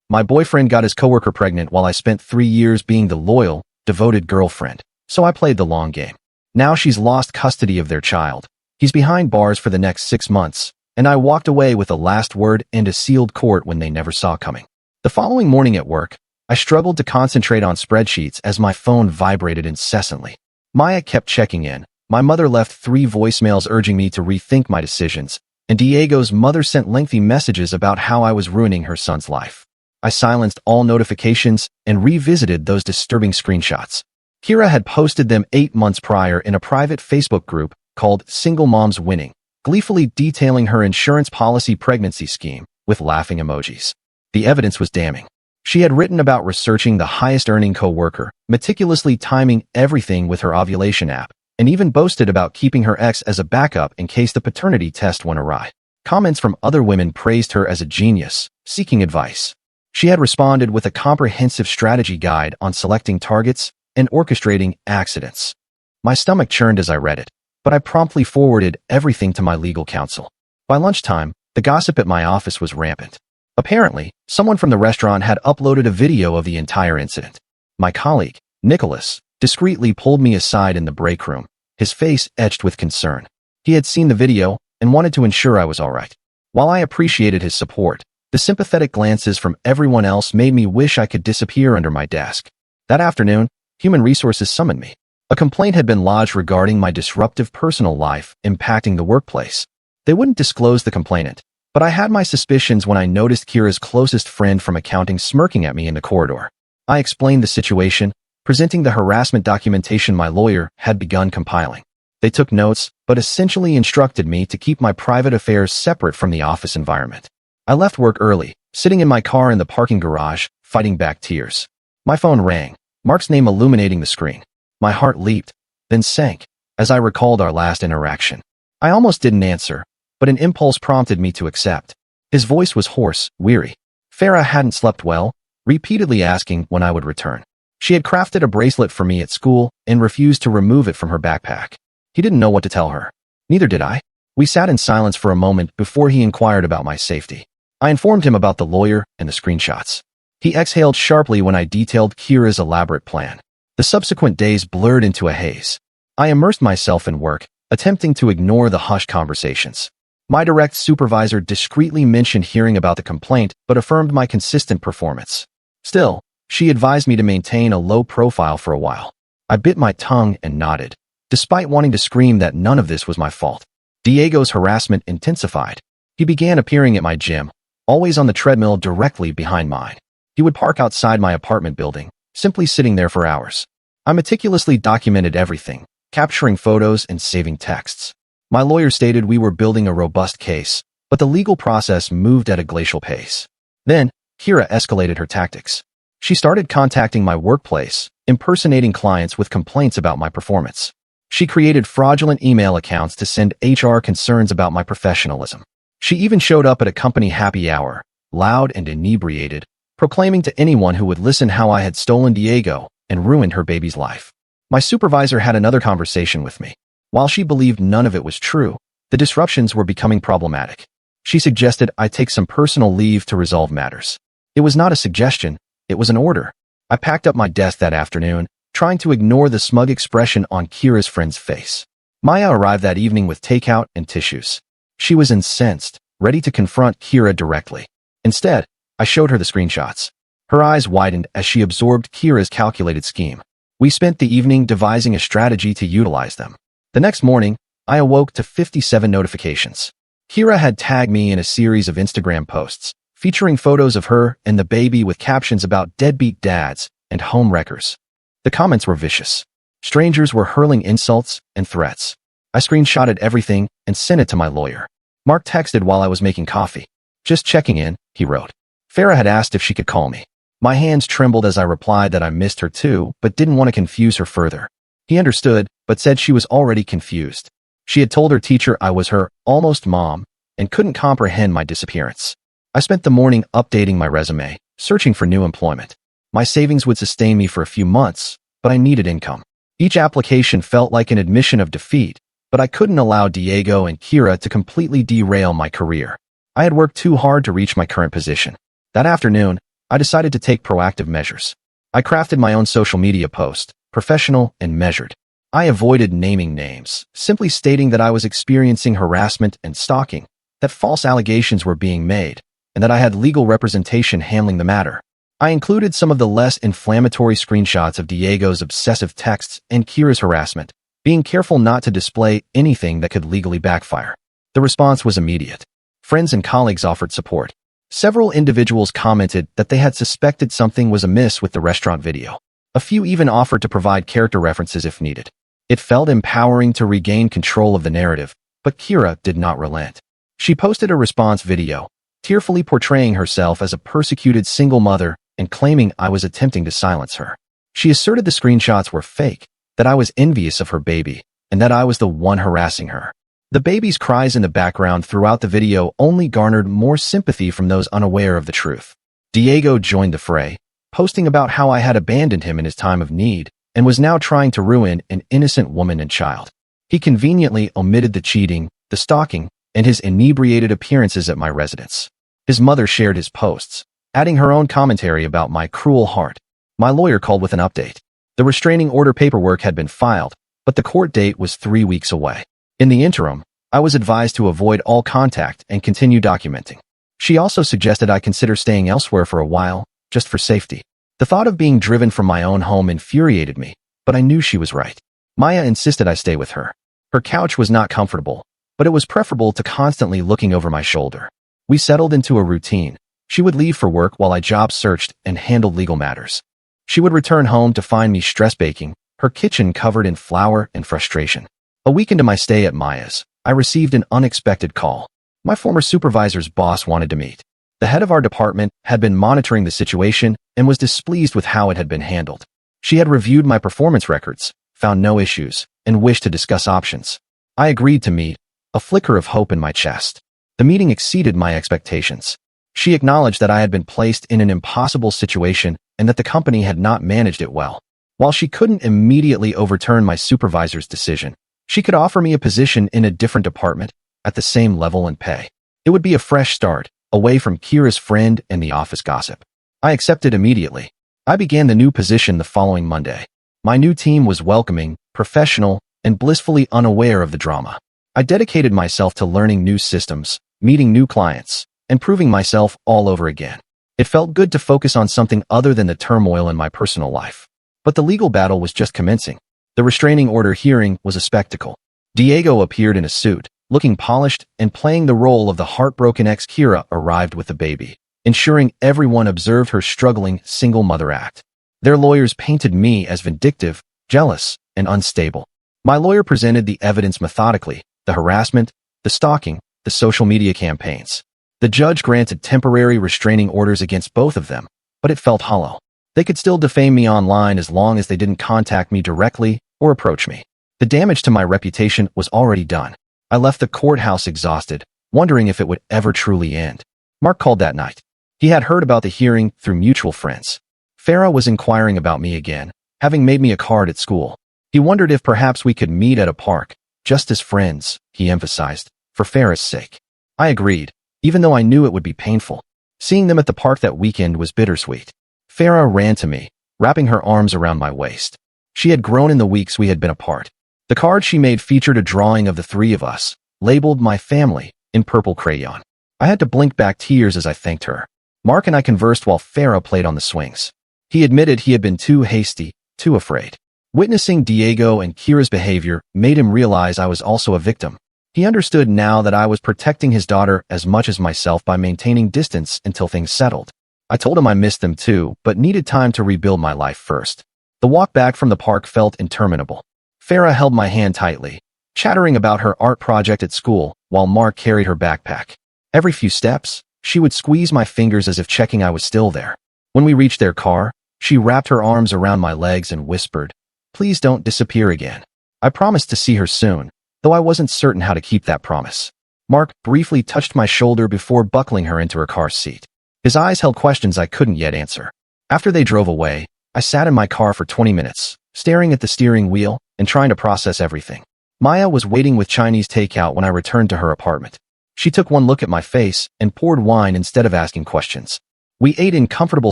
My boyfriend got his coworker pregnant while I spent 3 years being the loyal, devoted girlfriend, so I played the long game. Now she's lost custody of their child. He's behind bars for the next 6 months, and I walked away with a last word and a sealed court when they never saw coming. The following morning at work, I struggled to concentrate on spreadsheets as my phone vibrated incessantly. Maya kept checking in. My mother left 3 voicemails urging me to rethink my decisions, and Diego's mother sent lengthy messages about how I was ruining her son's life. I silenced all notifications and revisited those disturbing screenshots. Kira had posted them 8 months prior in a private Facebook group called Single Moms Winning, gleefully detailing her insurance policy pregnancy scheme with laughing emojis. The evidence was damning. She had written about researching the highest-earning coworker, meticulously timing everything with her ovulation app, and even boasted about keeping her ex as a backup in case the paternity test went awry. Comments from other women praised her as a genius, seeking advice. She had responded with a comprehensive strategy guide on selecting targets and orchestrating accidents. My stomach churned as I read it, but I promptly forwarded everything to my legal counsel. By lunchtime, the gossip at my office was rampant. Apparently, someone from the restaurant had uploaded a video of the entire incident. My colleague, Nicholas, discreetly pulled me aside in the break room, his face etched with concern. He had seen the video and wanted to ensure I was all right. While I appreciated his support, the sympathetic glances from everyone else made me wish I could disappear under my desk. That afternoon, Human Resources summoned me. A complaint had been lodged regarding my disruptive personal life impacting the workplace. They wouldn't disclose the complainant, but I had my suspicions when I noticed Kira's closest friend from accounting smirking at me in the corridor. I explained the situation, presenting the harassment documentation my lawyer had begun compiling. They took notes, but essentially instructed me to keep my private affairs separate from the office environment. I left work early, sitting in my car in the parking garage, fighting back tears. My phone rang, Mark's name illuminating the screen. My heart leaped, then sank, as I recalled our last interaction. I almost didn't answer, but an impulse prompted me to accept. His voice was hoarse, weary. Farah hadn't slept well, repeatedly asking when I would return. She had crafted a bracelet for me at school and refused to remove it from her backpack. He didn't know what to tell her. Neither did I. We sat in silence for a moment before he inquired about my safety. I informed him about the lawyer and the screenshots. He exhaled sharply when I detailed Kira's elaborate plan. The subsequent days blurred into a haze. I immersed myself in work, attempting to ignore the hushed conversations. My direct supervisor discreetly mentioned hearing about the complaint but affirmed my consistent performance. Still, she advised me to maintain a low profile for a while. I bit my tongue and nodded, despite wanting to scream that none of this was my fault. Diego's harassment intensified. He began appearing at my gym, always on the treadmill directly behind mine. He would park outside my apartment building, simply sitting there for hours. I meticulously documented everything, capturing photos and saving texts. My lawyer stated we were building a robust case, but the legal process moved at a glacial pace. Then, Kira escalated her tactics. She started contacting my workplace, impersonating clients with complaints about my performance. She created fraudulent email accounts to send HR concerns about my professionalism. She even showed up at a company happy hour, loud and inebriated, proclaiming to anyone who would listen how I had stolen Diego and ruined her baby's life. My supervisor had another conversation with me. While she believed none of it was true, the disruptions were becoming problematic. She suggested I take some personal leave to resolve matters. It was not a suggestion, it was an order. I packed up my desk that afternoon, trying to ignore the smug expression on Kira's friend's face. Maya arrived that evening with takeout and tissues. She was incensed, ready to confront Kira directly. Instead, I showed her the screenshots. Her eyes widened as she absorbed Kira's calculated scheme. We spent the evening devising a strategy to utilize them. The next morning, I awoke to 57 notifications. Kira had tagged me in a series of Instagram posts, featuring photos of her and the baby with captions about deadbeat dads and home wreckers. The comments were vicious. Strangers were hurling insults and threats. I screenshotted everything and sent it to my lawyer. Mark texted while I was making coffee. "Just checking in," he wrote. Farah had asked if she could call me. My hands trembled as I replied that I missed her too, but didn't want to confuse her further. He understood, but said she was already confused. She had told her teacher I was her almost mom and couldn't comprehend my disappearance. I spent the morning updating my resume, searching for new employment. My savings would sustain me for a few months, but I needed income. Each application felt like an admission of defeat, but I couldn't allow Diego and Kira to completely derail my career. I had worked too hard to reach my current position. That afternoon, I decided to take proactive measures. I crafted my own social media post, professional and measured. I avoided naming names, simply stating that I was experiencing harassment and stalking, that false allegations were being made, and that I had legal representation handling the matter. I included some of the less inflammatory screenshots of Diego's obsessive texts and Kira's harassment, being careful not to display anything that could legally backfire. The response was immediate. Friends and colleagues offered support. Several individuals commented that they had suspected something was amiss with the restaurant video. A few even offered to provide character references if needed. It felt empowering to regain control of the narrative, but Kira did not relent. She posted a response video, tearfully portraying herself as a persecuted single mother and claiming I was attempting to silence her. She asserted the screenshots were fake, that I was envious of her baby, and that I was the one harassing her. The baby's cries in the background throughout the video only garnered more sympathy from those unaware of the truth. Diego joined the fray, posting about how I had abandoned him in his time of need and was now trying to ruin an innocent woman and child. He conveniently omitted the cheating, the stalking, and his inebriated appearances at my residence. His mother shared his posts, adding her own commentary about my cruel heart. My lawyer called with an update. The restraining order paperwork had been filed, but the court date was 3 weeks away. In the interim, I was advised to avoid all contact and continue documenting. She also suggested I consider staying elsewhere for a while, just for safety. The thought of being driven from my own home infuriated me, but I knew she was right. Maya insisted I stay with her. Her couch was not comfortable, but it was preferable to constantly looking over my shoulder. We settled into a routine. She would leave for work while I job searched and handled legal matters. She would return home to find me stress baking, her kitchen covered in flour and frustration. A week into my stay at Maya's, I received an unexpected call. My former supervisor's boss wanted to meet. The head of our department had been monitoring the situation and was displeased with how it had been handled. She had reviewed my performance records, found no issues, and wished to discuss options. I agreed to meet, a flicker of hope in my chest. The meeting exceeded my expectations. She acknowledged that I had been placed in an impossible situation and that the company had not managed it well. While she couldn't immediately overturn my supervisor's decision, she could offer me a position in a different department, at the same level and pay. It would be a fresh start, away from Kira's friend and the office gossip. I accepted immediately. I began the new position the following Monday. My new team was welcoming, professional, and blissfully unaware of the drama. I dedicated myself to learning new systems, meeting new clients, and proving myself all over again. It felt good to focus on something other than the turmoil in my personal life. But the legal battle was just commencing. The restraining order hearing was a spectacle. Diego appeared in a suit, looking polished and playing the role of the heartbroken ex. Kira arrived with the baby, ensuring everyone observed her struggling single mother act. Their lawyers painted me as vindictive, jealous, and unstable. My lawyer presented the evidence methodically, the harassment, the stalking, the social media campaigns. The judge granted temporary restraining orders against both of them, but it felt hollow. They could still defame me online as long as they didn't contact me directly or approach me. The damage to my reputation was already done. I left the courthouse exhausted, wondering if it would ever truly end. Mark called that night. He had heard about the hearing through mutual friends. Farah was inquiring about me again, having made me a card at school. He wondered if perhaps we could meet at a park, just as friends, he emphasized, for Farah's sake. I agreed, even though I knew it would be painful. Seeing them at the park that weekend was bittersweet. Farah ran to me, wrapping her arms around my waist. She had grown in the weeks we had been apart. The card she made featured a drawing of the three of us, labeled My Family, in purple crayon. I had to blink back tears as I thanked her. Mark and I conversed while Farah played on the swings. He admitted he had been too hasty, too afraid. Witnessing Diego and Kira's behavior made him realize I was also a victim. He understood now that I was protecting his daughter as much as myself by maintaining distance until things settled. I told him I missed them too, but needed time to rebuild my life first. The walk back from the park felt interminable. Farah held my hand tightly, chattering about her art project at school while Mark carried her backpack. Every few steps, she would squeeze my fingers as if checking I was still there. When we reached their car, she wrapped her arms around my legs and whispered, "Please don't disappear again." I promised to see her soon, though I wasn't certain how to keep that promise. Mark briefly touched my shoulder before buckling her into her car seat. His eyes held questions I couldn't yet answer. After they drove away, I sat in my car for 20 minutes, staring at the steering wheel and trying to process everything. Maya was waiting with Chinese takeout when I returned to her apartment. She took one look at my face and poured wine instead of asking questions. We ate in comfortable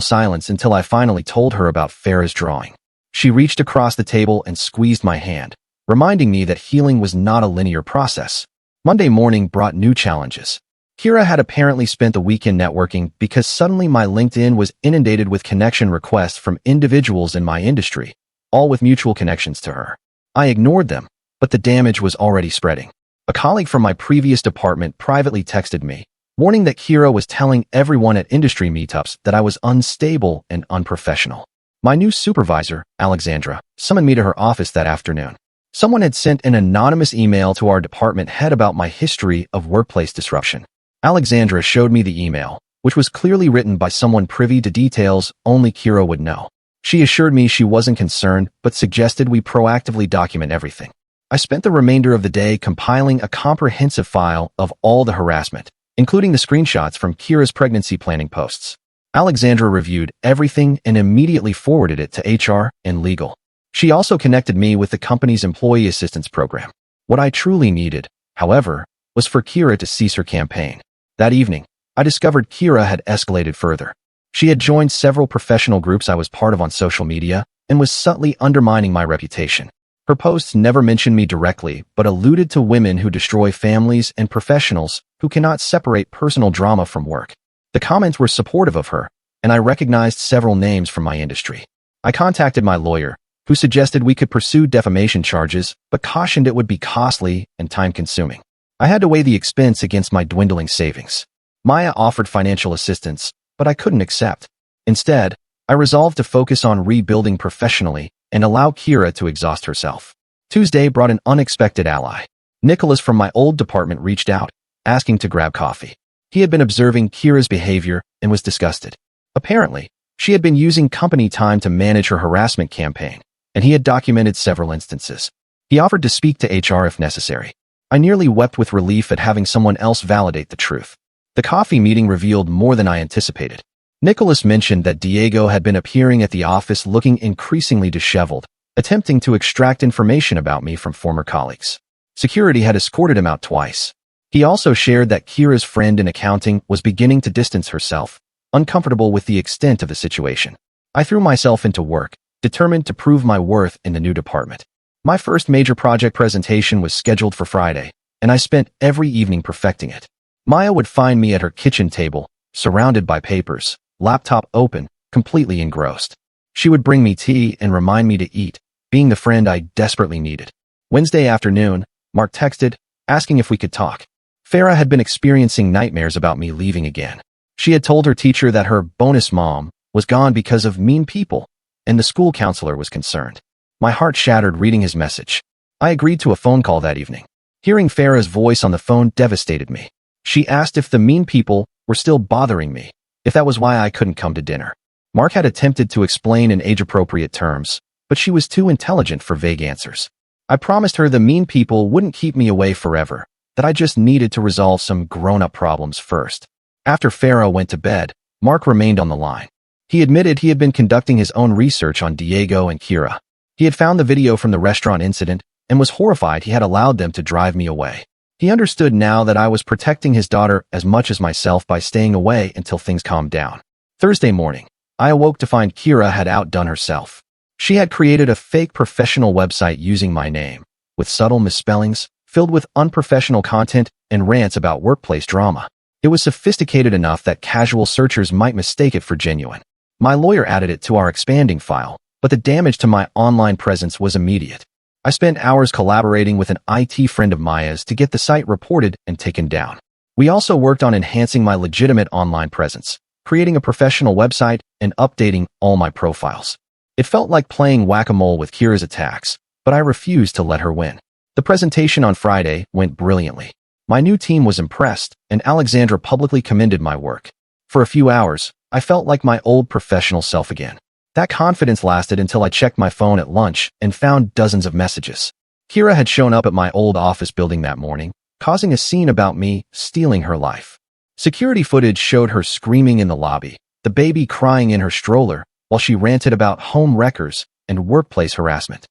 silence until I finally told her about Farah's drawing. She reached across the table and squeezed my hand, reminding me that healing was not a linear process. Monday morning brought new challenges. Kira had apparently spent the weekend networking because suddenly my LinkedIn was inundated with connection requests from individuals in my industry, all with mutual connections to her. I ignored them, but the damage was already spreading. A colleague from my previous department privately texted me, warning that Kira was telling everyone at industry meetups that I was unstable and unprofessional. My new supervisor, Alexandra, summoned me to her office that afternoon. Someone had sent an anonymous email to our department head about my history of workplace disruption. Alexandra showed me the email, which was clearly written by someone privy to details only Kira would know. She assured me she wasn't concerned, but suggested we proactively document everything. I spent the remainder of the day compiling a comprehensive file of all the harassment, including the screenshots from Kira's pregnancy planning posts. Alexandra reviewed everything and immediately forwarded it to HR and legal. She also connected me with the company's employee assistance program. What I truly needed, however, was for Kira to cease her campaign. That evening, I discovered Kira had escalated further. She had joined several professional groups I was part of on social media and was subtly undermining my reputation. Her posts never mentioned me directly, but alluded to women who destroy families and professionals who cannot separate personal drama from work. The comments were supportive of her, and I recognized several names from my industry. I contacted my lawyer, who suggested we could pursue defamation charges, but cautioned it would be costly and time-consuming. I had to weigh the expense against my dwindling savings. Maya offered financial assistance, but I couldn't accept. Instead, I resolved to focus on rebuilding professionally and allow Kira to exhaust herself. Tuesday brought an unexpected ally. Nicholas from my old department reached out, asking to grab coffee. He had been observing Kira's behavior and was disgusted. Apparently, she had been using company time to manage her harassment campaign, and he had documented several instances. He offered to speak to HR if necessary. I nearly wept with relief at having someone else validate the truth. The coffee meeting revealed more than I anticipated. Nicholas mentioned that Diego had been appearing at the office looking increasingly disheveled, attempting to extract information about me from former colleagues. Security had escorted him out twice. He also shared that Kira's friend in accounting was beginning to distance herself, uncomfortable with the extent of the situation. I threw myself into work, determined to prove my worth in the new department. My first major project presentation was scheduled for Friday, and I spent every evening perfecting it. Maya would find me at her kitchen table, surrounded by papers, laptop open, completely engrossed. She would bring me tea and remind me to eat, being the friend I desperately needed. Wednesday afternoon, Mark texted, asking if we could talk. Farah had been experiencing nightmares about me leaving again. She had told her teacher that her bonus mom was gone because of mean people, and the school counselor was concerned. My heart shattered reading his message. I agreed to a phone call that evening. Hearing Farah's voice on the phone devastated me. She asked if the mean people were still bothering me, if that was why I couldn't come to dinner. Mark had attempted to explain in age-appropriate terms, but she was too intelligent for vague answers. I promised her the mean people wouldn't keep me away forever, that I just needed to resolve some grown-up problems first. After Farah went to bed, Mark remained on the line. He admitted he had been conducting his own research on Diego and Kira. He had found the video from the restaurant incident and was horrified he had allowed them to drive me away. He understood now that I was protecting his daughter as much as myself by staying away until things calmed down. Thursday morning, I awoke to find Kira had outdone herself. She had created a fake professional website using my name, with subtle misspellings, filled with unprofessional content and rants about workplace drama. It was sophisticated enough that casual searchers might mistake it for genuine. My lawyer added it to our expanding file, but the damage to my online presence was immediate. I spent hours collaborating with an IT friend of Maya's to get the site reported and taken down. We also worked on enhancing my legitimate online presence, creating a professional website and updating all my profiles. It felt like playing whack-a-mole with Kira's attacks, but I refused to let her win. The presentation on Friday went brilliantly. My new team was impressed, and Alexandra publicly commended my work. For a few hours, I felt like my old professional self again. That confidence lasted until I checked my phone at lunch and found dozens of messages. Kira had shown up at my old office building that morning, causing a scene about me stealing her life. Security footage showed her screaming in the lobby, the baby crying in her stroller, while she ranted about home wreckers and workplace harassment.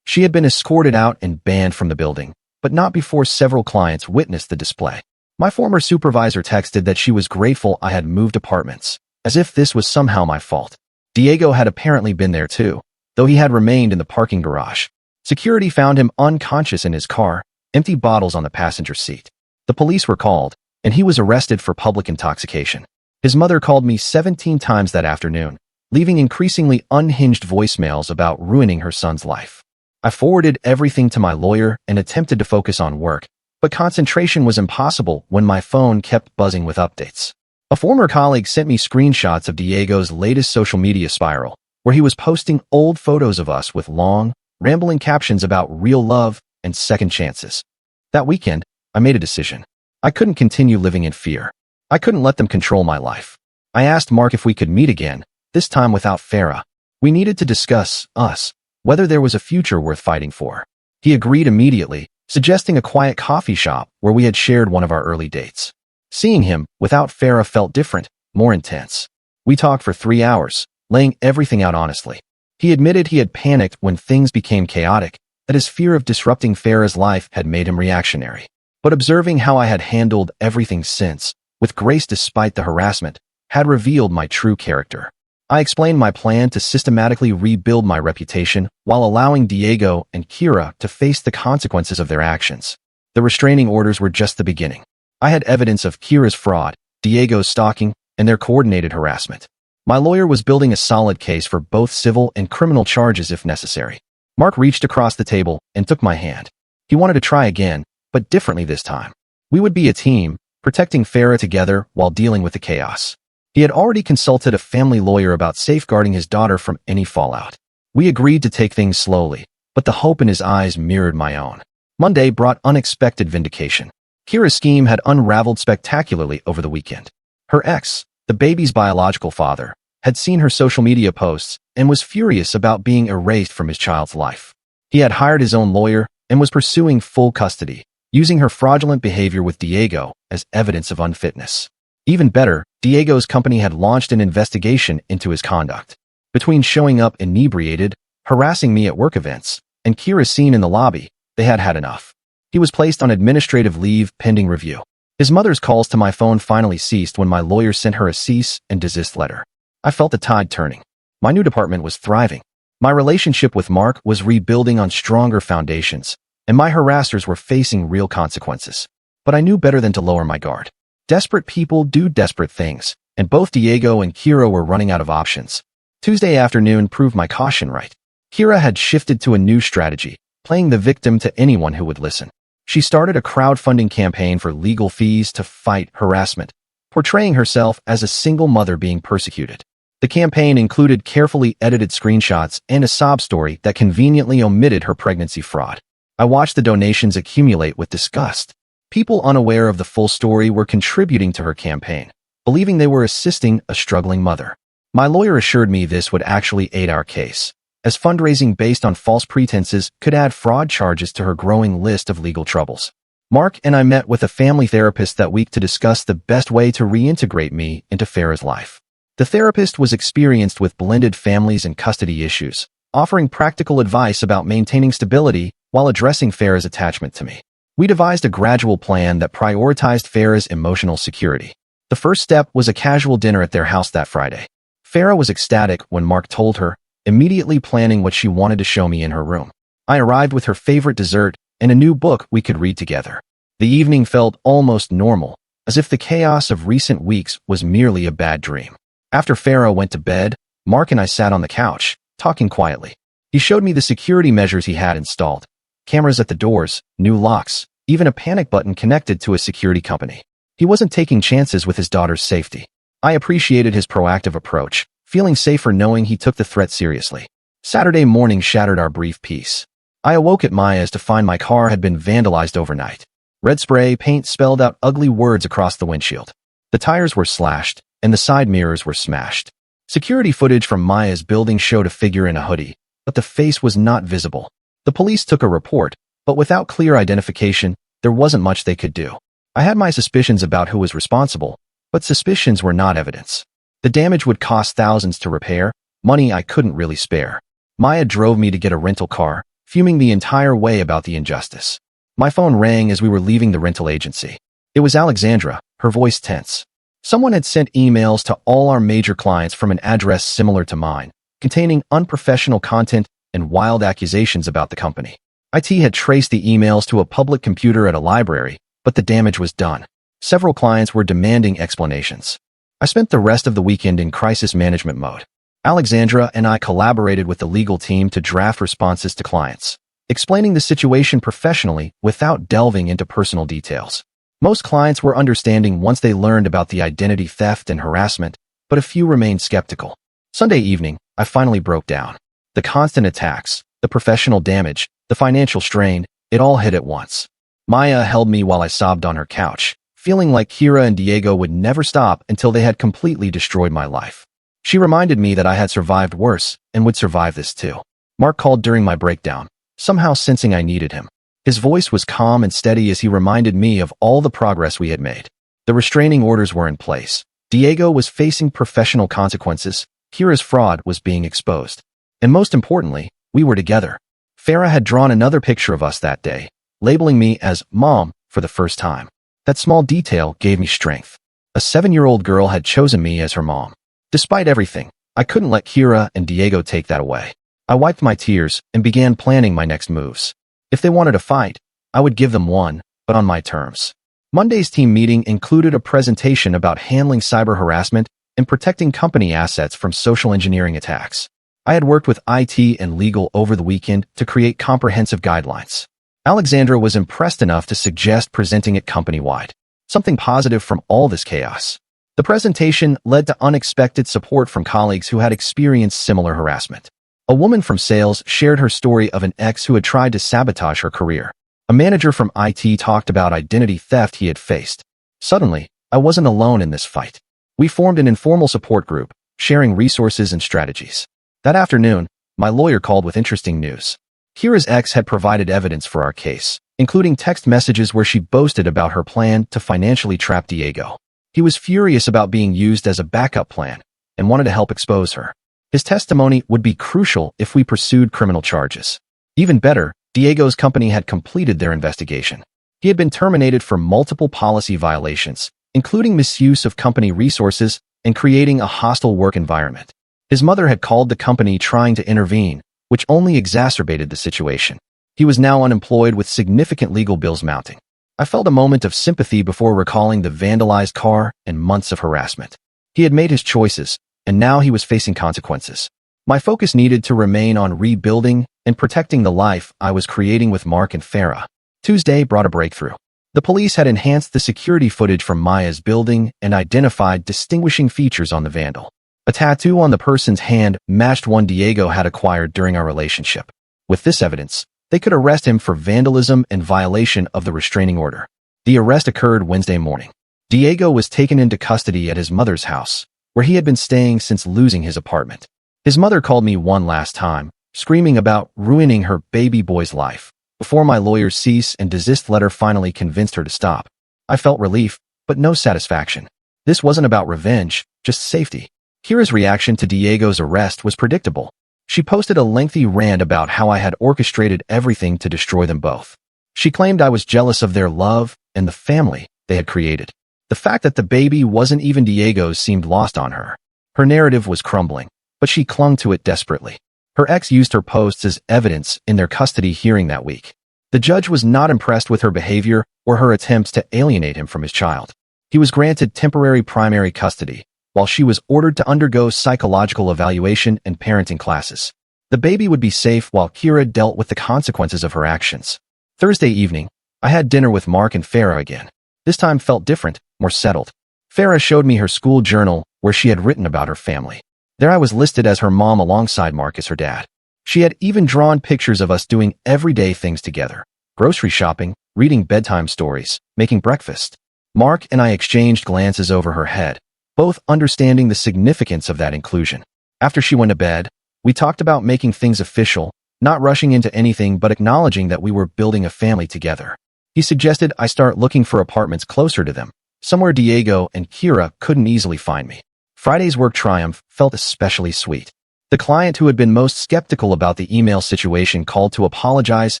She had been escorted out and banned from the building, but not before several clients witnessed the display. My former supervisor texted that she was grateful I had moved apartments, as if this was somehow my fault. Diego had apparently been there too, though he had remained in the parking garage. Security found him unconscious in his car, empty bottles on the passenger seat. The police were called, and he was arrested for public intoxication. His mother called me 17 times that afternoon, leaving increasingly unhinged voicemails about ruining her son's life. I forwarded everything to my lawyer and attempted to focus on work, but concentration was impossible when my phone kept buzzing with updates. A former colleague sent me screenshots of Diego's latest social media spiral, where he was posting old photos of us with long, rambling captions about real love and second chances. That weekend, I made a decision. I couldn't continue living in fear. I couldn't let them control my life. I asked Mark if we could meet again, this time without Farah. We needed to discuss us, whether there was a future worth fighting for. He agreed immediately, suggesting a quiet coffee shop where we had shared one of our early dates. Seeing him without Farah felt different, more intense. We talked for 3 hours, laying everything out honestly. He admitted he had panicked when things became chaotic, that his fear of disrupting Farah's life had made him reactionary. But observing how I had handled everything since, with grace despite the harassment, had revealed my true character. I explained my plan to systematically rebuild my reputation while allowing Diego and Kira to face the consequences of their actions. The restraining orders were just the beginning. I had evidence of Kira's fraud, Diego's stalking, and their coordinated harassment. My lawyer was building a solid case for both civil and criminal charges if necessary. Mark reached across the table and took my hand. He wanted to try again, but differently this time. We would be a team, protecting Farah together while dealing with the chaos. He had already consulted a family lawyer about safeguarding his daughter from any fallout. We agreed to take things slowly, but the hope in his eyes mirrored my own. Monday brought unexpected vindication. Kira's scheme had unraveled spectacularly over the weekend. Her ex, the baby's biological father, had seen her social media posts and was furious about being erased from his child's life. He had hired his own lawyer and was pursuing full custody, using her fraudulent behavior with Diego as evidence of unfitness. Even better, Diego's company had launched an investigation into his conduct. Between showing up inebriated, harassing me at work events, and Kira's scene in the lobby, they had had enough. He was placed on administrative leave pending review. His mother's calls to my phone finally ceased when my lawyer sent her a cease and desist letter. I felt the tide turning. My new department was thriving. My relationship with Mark was rebuilding on stronger foundations, and my harassers were facing real consequences. But I knew better than to lower my guard. Desperate people do desperate things, and both Diego and Kira were running out of options. Tuesday afternoon proved my caution right. Kira had shifted to a new strategy, playing the victim to anyone who would listen. She started a crowdfunding campaign for legal fees to fight harassment, portraying herself as a single mother being persecuted. The campaign included carefully edited screenshots and a sob story that conveniently omitted her pregnancy fraud. I watched the donations accumulate with disgust. People unaware of the full story were contributing to her campaign, believing they were assisting a struggling mother. My lawyer assured me this would actually aid our case, as fundraising based on false pretenses could add fraud charges to her growing list of legal troubles. Mark and I met with a family therapist that week to discuss the best way to reintegrate me into Farah's life. The therapist was experienced with blended families and custody issues, offering practical advice about maintaining stability while addressing Farah's attachment to me. We devised a gradual plan that prioritized Farah's emotional security. The first step was a casual dinner at their house that Friday. Farah was ecstatic when Mark told her, immediately planning what she wanted to show me in her room. I arrived with her favorite dessert and a new book we could read together. The evening felt almost normal, as if the chaos of recent weeks was merely a bad dream. After Farah went to bed, Mark and I sat on the couch, talking quietly. He showed me the security measures he had installed. Cameras at the doors, new locks, even a panic button connected to a security company. He wasn't taking chances with his daughter's safety. I appreciated his proactive approach, feeling safer knowing he took the threat seriously. Saturday morning shattered our brief peace. I awoke at Maya's to find my car had been vandalized overnight. Red spray paint spelled out ugly words across the windshield. The tires were slashed, and the side mirrors were smashed. Security footage from Maya's building showed a figure in a hoodie, but the face was not visible. The police took a report, but without clear identification, there wasn't much they could do. I had my suspicions about who was responsible, but suspicions were not evidence. The damage would cost thousands to repair, money I couldn't really spare. Maya drove me to get a rental car, fuming the entire way about the injustice. My phone rang as we were leaving the rental agency. It was Alexandra, her voice tense. Someone had sent emails to all our major clients from an address similar to mine, containing unprofessional content and wild accusations about the company. IT had traced the emails to a public computer at a library, but the damage was done. Several clients were demanding explanations. I spent the rest of the weekend in crisis management mode. Alexandra and I collaborated with the legal team to draft responses to clients, explaining the situation professionally without delving into personal details. Most clients were understanding once they learned about the identity theft and harassment, but a few remained skeptical. Sunday evening, I finally broke down. The constant attacks, the professional damage, the financial strain, it all hit at once. Maya held me while I sobbed on her couch, feeling like Kira and Diego would never stop until they had completely destroyed my life. She reminded me that I had survived worse and would survive this too. Mark called during my breakdown, somehow sensing I needed him. His voice was calm and steady as he reminded me of all the progress we had made. The restraining orders were in place. Diego was facing professional consequences. Kira's fraud was being exposed. And most importantly, we were together. Farah had drawn another picture of us that day, labeling me as Mom for the first time. That small detail gave me strength. A 7-year-old girl had chosen me as her mom. Despite everything, I couldn't let Kira and Diego take that away. I wiped my tears and began planning my next moves. If they wanted a fight, I would give them one, but on my terms. Monday's team meeting included a presentation about handling cyber harassment and protecting company assets from social engineering attacks. I had worked with IT and legal over the weekend to create comprehensive guidelines. Alexandra was impressed enough to suggest presenting it company-wide. Something positive from all this chaos. The presentation led to unexpected support from colleagues who had experienced similar harassment. A woman from sales shared her story of an ex who had tried to sabotage her career. A manager from IT talked about identity theft he had faced. Suddenly, I wasn't alone in this fight. We formed an informal support group, sharing resources and strategies. That afternoon, my lawyer called with interesting news. Kira's ex had provided evidence for our case, including text messages where she boasted about her plan to financially trap Diego. He was furious about being used as a backup plan and wanted to help expose her. His testimony would be crucial if we pursued criminal charges. Even better, Diego's company had completed their investigation. He had been terminated for multiple policy violations, including misuse of company resources and creating a hostile work environment. His mother had called the company trying to intervene, which only exacerbated the situation. He was now unemployed with significant legal bills mounting. I felt a moment of sympathy before recalling the vandalized car and months of harassment. He had made his choices, and now he was facing consequences. My focus needed to remain on rebuilding and protecting the life I was creating with Mark and Farah. Tuesday brought a breakthrough. The police had enhanced the security footage from Maya's building and identified distinguishing features on the vandal. A tattoo on the person's hand matched one Diego had acquired during our relationship. With this evidence, they could arrest him for vandalism and violation of the restraining order. The arrest occurred Wednesday morning. Diego was taken into custody at his mother's house, where he had been staying since losing his apartment. His mother called me one last time, screaming about ruining her baby boy's life, before my lawyer's cease and desist letter finally convinced her to stop. I felt relief, but no satisfaction. This wasn't about revenge, just safety. Kira's reaction to Diego's arrest was predictable. She posted a lengthy rant about how I had orchestrated everything to destroy them both. She claimed I was jealous of their love and the family they had created. The fact that the baby wasn't even Diego's seemed lost on her. Her narrative was crumbling, but she clung to it desperately. Her ex used her posts as evidence in their custody hearing that week. The judge was not impressed with her behavior or her attempts to alienate him from his child. He was granted temporary primary custody, while she was ordered to undergo psychological evaluation and parenting classes. The baby would be safe while Kira dealt with the consequences of her actions. Thursday evening, I had dinner with Mark and Farah again. This time felt different, more settled. Farah showed me her school journal where she had written about her family. There I was listed as her mom alongside Mark as her dad. She had even drawn pictures of us doing everyday things together. Grocery shopping, reading bedtime stories, making breakfast. Mark and I exchanged glances over her head, both understanding the significance of that inclusion. After she went to bed, we talked about making things official, not rushing into anything but acknowledging that we were building a family together. He suggested I start looking for apartments closer to them, somewhere Diego and Kira couldn't easily find me. Friday's work triumph felt especially sweet. The client who had been most skeptical about the email situation called to apologize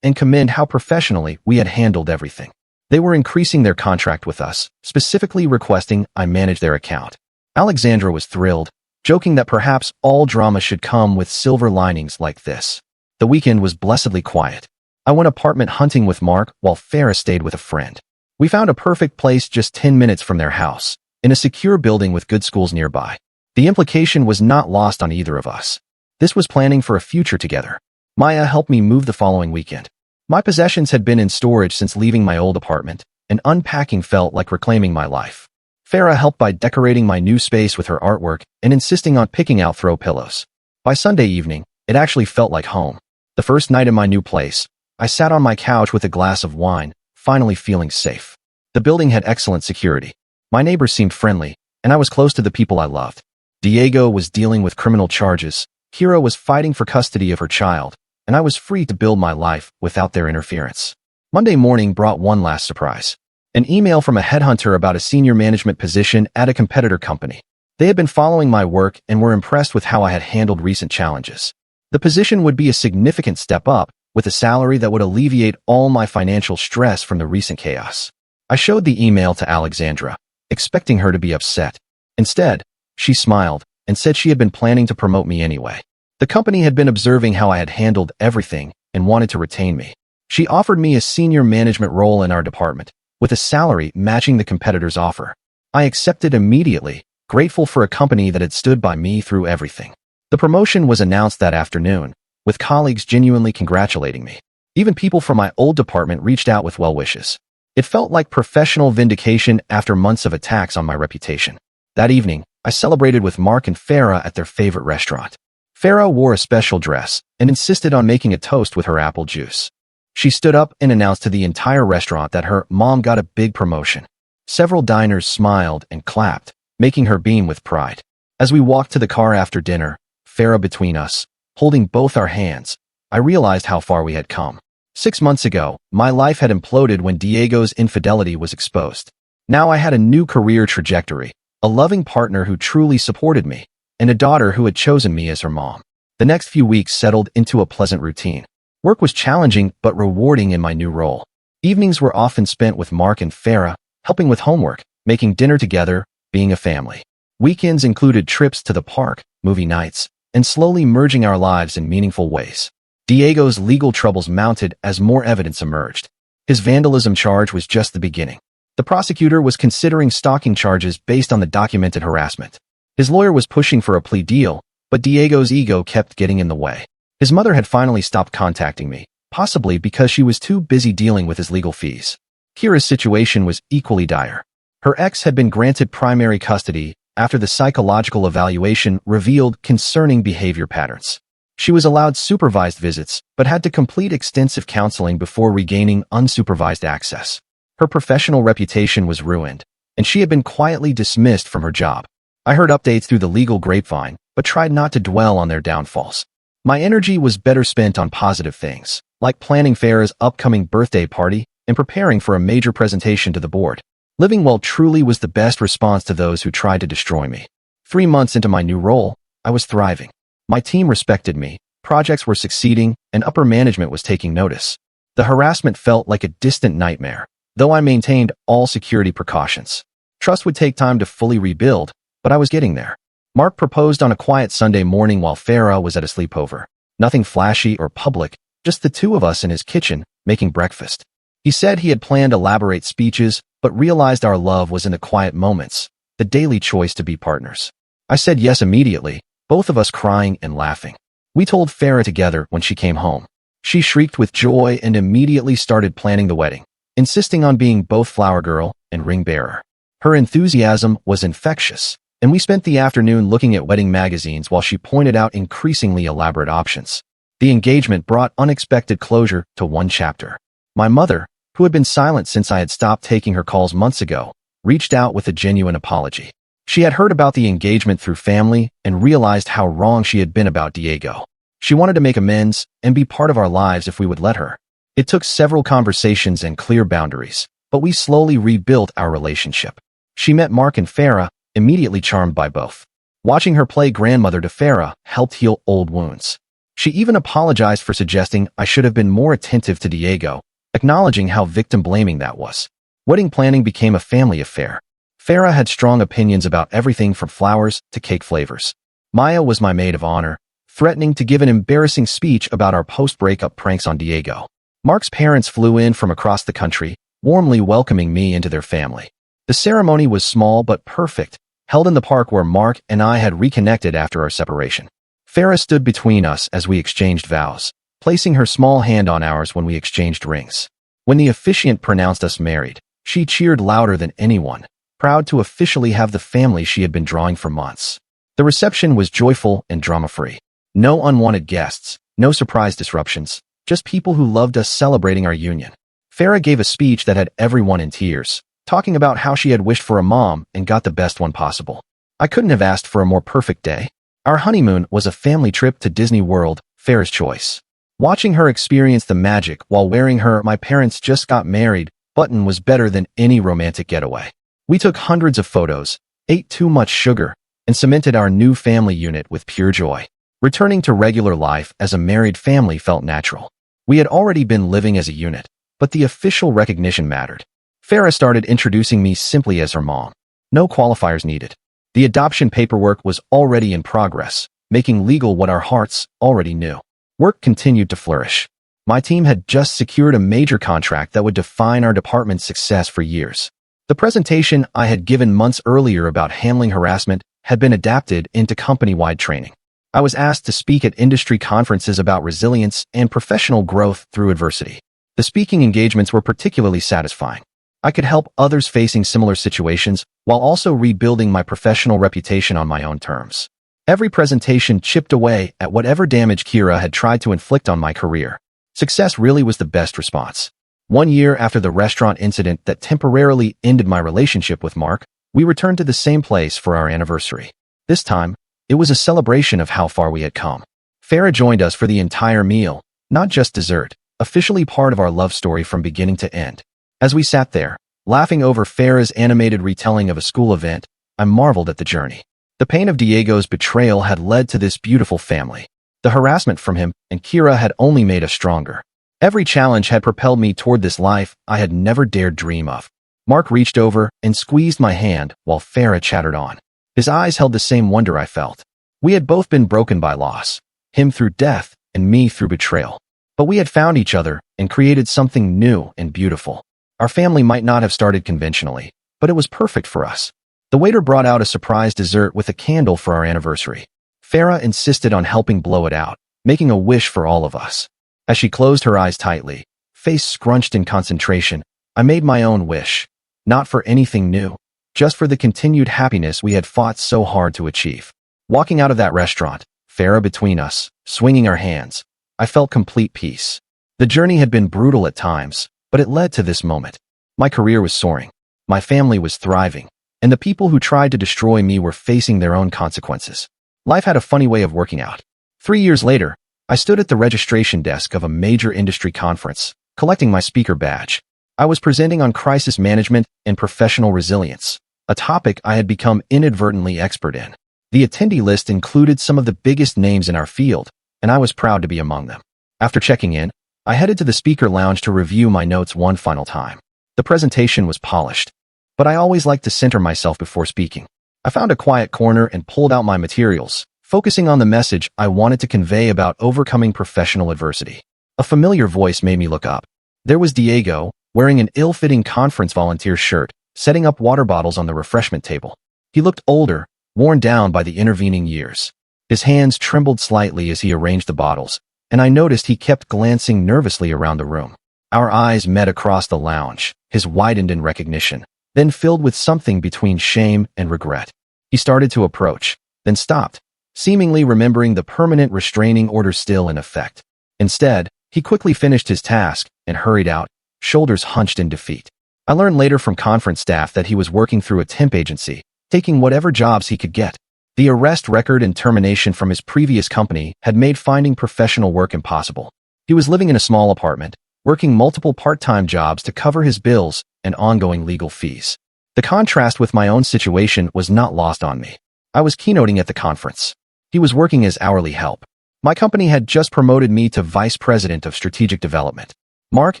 and commend how professionally we had handled everything. They were increasing their contract with us, specifically requesting I manage their account. Alexandra was thrilled, joking that perhaps all drama should come with silver linings like this. The weekend was blessedly quiet. I went apartment hunting with Mark while Farah stayed with a friend. We found a perfect place just 10 minutes from their house, in a secure building with good schools nearby. The implication was not lost on either of us. This was planning for a future together. Maya helped me move the following weekend. My possessions had been in storage since leaving my old apartment, and unpacking felt like reclaiming my life. Farah helped by decorating my new space with her artwork and insisting on picking out throw pillows. By Sunday evening, it actually felt like home. The first night in my new place, I sat on my couch with a glass of wine, finally feeling safe. The building had excellent security. My neighbors seemed friendly, and I was close to the people I loved. Diego was dealing with criminal charges, Kira was fighting for custody of her child, and I was free to build my life without their interference. Monday morning brought one last surprise. An email from a headhunter about a senior management position at a competitor company. They had been following my work and were impressed with how I had handled recent challenges. The position would be a significant step up, with a salary that would alleviate all my financial stress from the recent chaos. I showed the email to Alexandra, expecting her to be upset. Instead, she smiled and said she had been planning to promote me anyway. The company had been observing how I had handled everything and wanted to retain me. She offered me a senior management role in our department, with a salary matching the competitor's offer. I accepted immediately, grateful for a company that had stood by me through everything. The promotion was announced that afternoon, with colleagues genuinely congratulating me. Even people from my old department reached out with well wishes. It felt like professional vindication after months of attacks on my reputation. That evening, I celebrated with Mark and Farah at their favorite restaurant. Farah wore a special dress and insisted on making a toast with her apple juice. She stood up and announced to the entire restaurant that her mom got a big promotion. Several diners smiled and clapped, making her beam with pride. As we walked to the car after dinner, Farah between us, holding both our hands, I realized how far we had come. 6 months ago, my life had imploded when Diego's infidelity was exposed. Now I had a new career trajectory, a loving partner who truly supported me, and a daughter who had chosen me as her mom. The next few weeks settled into a pleasant routine. Work was challenging but rewarding in my new role. Evenings were often spent with Mark and Farah, helping with homework, making dinner together, being a family. Weekends included trips to the park, movie nights, and slowly merging our lives in meaningful ways. Diego's legal troubles mounted as more evidence emerged. His vandalism charge was just the beginning. The prosecutor was considering stalking charges based on the documented harassment. His lawyer was pushing for a plea deal, but Diego's ego kept getting in the way. His mother had finally stopped contacting me, possibly because she was too busy dealing with his legal fees. Kira's situation was equally dire. Her ex had been granted primary custody after the psychological evaluation revealed concerning behavior patterns. She was allowed supervised visits, but had to complete extensive counseling before regaining unsupervised access. Her professional reputation was ruined, and she had been quietly dismissed from her job. I heard updates through the legal grapevine, but tried not to dwell on their downfalls. My energy was better spent on positive things, like planning Farah's upcoming birthday party and preparing for a major presentation to the board. Living well truly was the best response to those who tried to destroy me. 3 months into my new role, I was thriving. My team respected me, projects were succeeding, and upper management was taking notice. The harassment felt like a distant nightmare, though I maintained all security precautions. Trust would take time to fully rebuild, but I was getting there. Mark proposed on a quiet Sunday morning while Farah was at a sleepover. Nothing flashy or public, just the two of us in his kitchen, making breakfast. He said he had planned elaborate speeches, but realized our love was in the quiet moments, the daily choice to be partners. I said yes immediately, both of us crying and laughing. We told Farah together when she came home. She shrieked with joy and immediately started planning the wedding, insisting on being both flower girl and ring bearer. Her enthusiasm was infectious, and we spent the afternoon looking at wedding magazines while she pointed out increasingly elaborate options. The engagement brought unexpected closure to one chapter. My mother, who had been silent since I had stopped taking her calls months ago, reached out with a genuine apology. She had heard about the engagement through family and realized how wrong she had been about Diego. She wanted to make amends and be part of our lives if we would let her. It took several conversations and clear boundaries, but we slowly rebuilt our relationship. She met Mark and Farah, immediately charmed by both. Watching her play grandmother to Farah helped heal old wounds. She even apologized for suggesting I should have been more attentive to Diego, acknowledging how victim-blaming that was. Wedding planning became a family affair. Farah had strong opinions about everything from flowers to cake flavors. Maya was my maid of honor, threatening to give an embarrassing speech about our post-breakup pranks on Diego. Mark's parents flew in from across the country, warmly welcoming me into their family. The ceremony was small but perfect, held in the park where Mark and I had reconnected after our separation. Farah stood between us as we exchanged vows, placing her small hand on ours when we exchanged rings. When the officiant pronounced us married, she cheered louder than anyone, proud to officially have the family she had been drawing for months. The reception was joyful and drama-free. No unwanted guests, no surprise disruptions, just people who loved us celebrating our union. Farah gave a speech that had everyone in tears, talking about how she had wished for a mom and got the best one possible. I couldn't have asked for a more perfect day. Our honeymoon was a family trip to Disney World, Farah's choice. Watching her experience the magic while wearing her "my parents just got married" button was better than any romantic getaway. We took hundreds of photos, ate too much sugar, and cemented our new family unit with pure joy. Returning to regular life as a married family felt natural. We had already been living as a unit, but the official recognition mattered. Farah started introducing me simply as her mom. No qualifiers needed. The adoption paperwork was already in progress, making legal what our hearts already knew. Work continued to flourish. My team had just secured a major contract that would define our department's success for years. The presentation I had given months earlier about handling harassment had been adapted into company-wide training. I was asked to speak at industry conferences about resilience and professional growth through adversity. The speaking engagements were particularly satisfying. I could help others facing similar situations while also rebuilding my professional reputation on my own terms. Every presentation chipped away at whatever damage Kira had tried to inflict on my career. Success really was the best response. 1 year after the restaurant incident that temporarily ended my relationship with Mark, we returned to the same place for our anniversary. This time, it was a celebration of how far we had come. Farah joined us for the entire meal, not just dessert, officially part of our love story from beginning to end. As we sat there, laughing over Farah's animated retelling of a school event, I marveled at the journey. The pain of Diego's betrayal had led to this beautiful family. The harassment from him and Kira had only made us stronger. Every challenge had propelled me toward this life I had never dared dream of. Mark reached over and squeezed my hand while Farah chattered on. His eyes held the same wonder I felt. We had both been broken by loss, him through death and me through betrayal. But we had found each other and created something new and beautiful. Our family might not have started conventionally, but it was perfect for us. The waiter brought out a surprise dessert with a candle for our anniversary. Farah insisted on helping blow it out, making a wish for all of us. As she closed her eyes tightly, face scrunched in concentration, I made my own wish. Not for anything new, just for the continued happiness we had fought so hard to achieve. Walking out of that restaurant, Farah between us, swinging our hands, I felt complete peace. The journey had been brutal at times, but it led to this moment. My career was soaring, my family was thriving, and the people who tried to destroy me were facing their own consequences. Life had a funny way of working out. 3 years later, I stood at the registration desk of a major industry conference, collecting my speaker badge. I was presenting on crisis management and professional resilience, a topic I had become inadvertently expert in. The attendee list included some of the biggest names in our field, and I was proud to be among them. After checking in, I headed to the speaker lounge to review my notes one final time. The presentation was polished, but I always like to center myself before speaking. I found a quiet corner and pulled out my materials, focusing on the message I wanted to convey about overcoming professional adversity. A familiar voice made me look up. There was Diego, wearing an ill-fitting conference volunteer shirt, setting up water bottles on the refreshment table. He looked older, worn down by the intervening years. His hands trembled slightly as he arranged the bottles, and I noticed he kept glancing nervously around the room. Our eyes met across the lounge, his widened in recognition, then filled with something between shame and regret. He started to approach, then stopped, seemingly remembering the permanent restraining order still in effect. Instead, he quickly finished his task and hurried out, shoulders hunched in defeat. I learned later from conference staff that he was working through a temp agency, taking whatever jobs he could get. The arrest record and termination from his previous company had made finding professional work impossible. He was living in a small apartment, working multiple part-time jobs to cover his bills and ongoing legal fees. The contrast with my own situation was not lost on me. I was keynoting at the conference. He was working as hourly help. My company had just promoted me to vice president of strategic development. Mark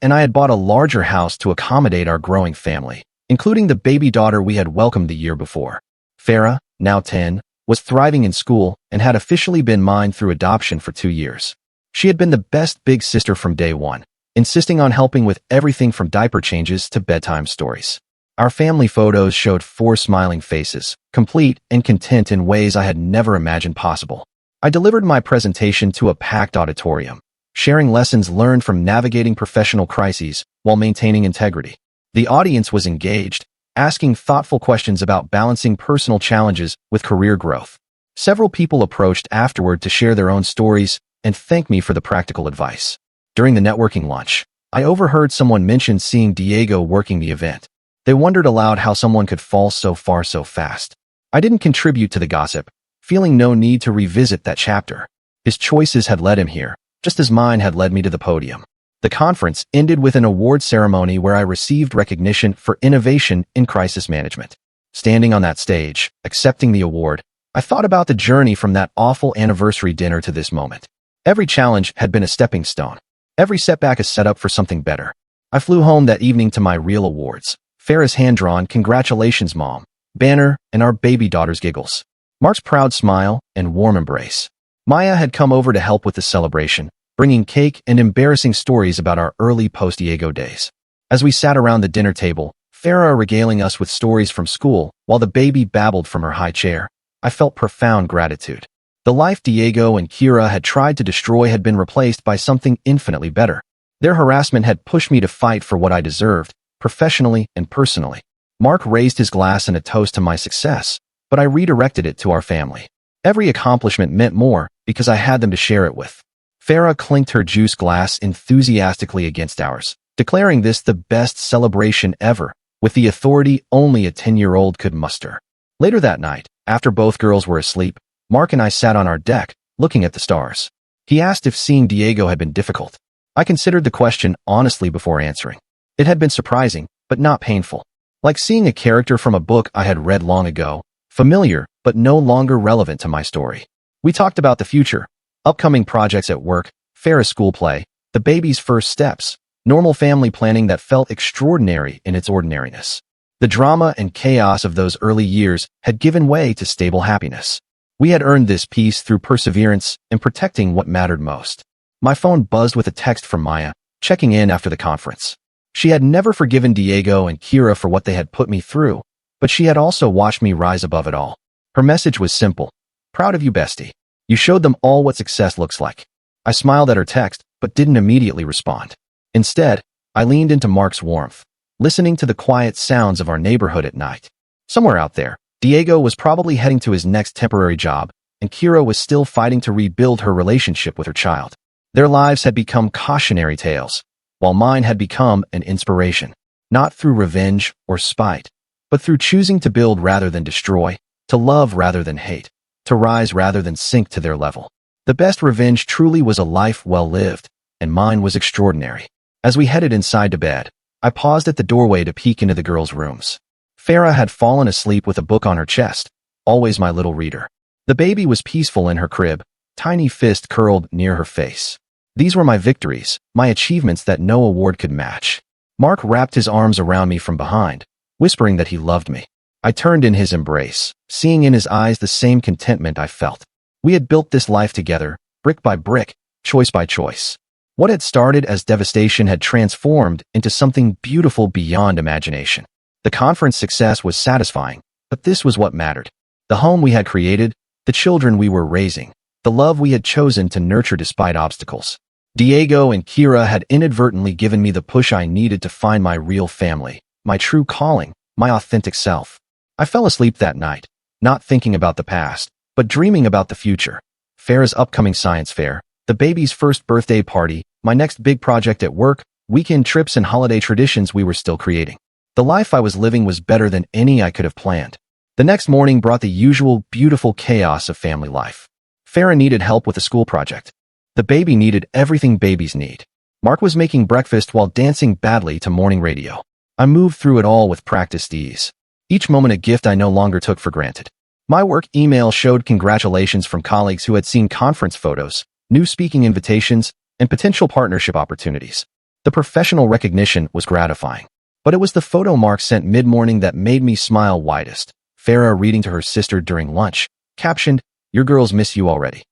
and I had bought a larger house to accommodate our growing family, including the baby daughter we had welcomed the year before. Farah, now 10, was thriving in school and had officially been mine through adoption for 2 years. She had been the best big sister from day one, insisting on helping with everything from diaper changes to bedtime stories. Our family photos showed 4 smiling faces, complete and content in ways I had never imagined possible. I delivered my presentation to a packed auditorium, sharing lessons learned from navigating professional crises while maintaining integrity. The audience was engaged, asking thoughtful questions about balancing personal challenges with career growth. Several people approached afterward to share their own stories and thank me for the practical advice. During the networking lunch, I overheard someone mention seeing Diego working the event. They wondered aloud how someone could fall so far so fast. I didn't contribute to the gossip, feeling no need to revisit that chapter. His choices had led him here, just as mine had led me to the podium. The conference ended with an award ceremony where I received recognition for innovation in crisis management. Standing on that stage, accepting the award, I thought about the journey from that awful anniversary dinner to this moment. Every challenge had been a stepping stone. Every setback a setup for something better. I flew home that evening to my real awards. Farah's hand-drawn "Congratulations, Mom" banner and our baby daughter's giggles. Mark's proud smile and warm embrace. Maya had come over to help with the celebration, bringing cake and embarrassing stories about our early post-Diego days. As we sat around the dinner table, Farah regaling us with stories from school while the baby babbled from her high chair, I felt profound gratitude. The life Diego and Kira had tried to destroy had been replaced by something infinitely better. Their harassment had pushed me to fight for what I deserved, professionally and personally. Mark raised his glass in a toast to my success, but I redirected it to our family. Every accomplishment meant more because I had them to share it with. Farah clinked her juice glass enthusiastically against ours, declaring this the best celebration ever, with the authority only a 10-year-old could muster. Later that night, after both girls were asleep, Mark and I sat on our deck, looking at the stars. He asked if seeing Diego had been difficult. I considered the question honestly before answering. It had been surprising, but not painful. Like seeing a character from a book I had read long ago, familiar, but no longer relevant to my story. We talked about the future, upcoming projects at work, Farah's school play, the baby's first steps, normal family planning that felt extraordinary in its ordinariness. The drama and chaos of those early years had given way to stable happiness. We had earned this peace through perseverance and protecting what mattered most. My phone buzzed with a text from Maya, checking in after the conference. She had never forgiven Diego and Kira for what they had put me through, but she had also watched me rise above it all. Her message was simple. "Proud of you, bestie. You showed them all what success looks like." I smiled at her text, but didn't immediately respond. Instead, I leaned into Mark's warmth, listening to the quiet sounds of our neighborhood at night. Somewhere out there, Diego was probably heading to his next temporary job, and Kira was still fighting to rebuild her relationship with her child. Their lives had become cautionary tales, while mine had become an inspiration, not through revenge or spite, but through choosing to build rather than destroy, to love rather than hate, to rise rather than sink to their level. The best revenge truly was a life well lived, and mine was extraordinary. As we headed inside to bed, I paused at the doorway to peek into the girls' rooms. Farah had fallen asleep with a book on her chest, always my little reader. The baby was peaceful in her crib, tiny fist curled near her face. These were my victories, my achievements that no award could match. Mark wrapped his arms around me from behind, whispering that he loved me. I turned in his embrace, seeing in his eyes the same contentment I felt. We had built this life together, brick by brick, choice by choice. What had started as devastation had transformed into something beautiful beyond imagination. The conference success was satisfying, but this was what mattered. The home we had created, the children we were raising, the love we had chosen to nurture despite obstacles. Diego and Kira had inadvertently given me the push I needed to find my real family, my true calling, my authentic self. I fell asleep that night, not thinking about the past, but dreaming about the future. Farah's upcoming science fair, the baby's first birthday party, my next big project at work, weekend trips and holiday traditions we were still creating. The life I was living was better than any I could have planned. The next morning brought the usual beautiful chaos of family life. Farah needed help with a school project. The baby needed everything babies need. Mark was making breakfast while dancing badly to morning radio. I moved through it all with practiced ease. Each moment a gift I no longer took for granted. My work email showed congratulations from colleagues who had seen conference photos, new speaking invitations, and potential partnership opportunities. The professional recognition was gratifying. But it was the photo Mark sent mid-morning that made me smile widest. Farah reading to her sister during lunch, captioned, "Your girls miss you already."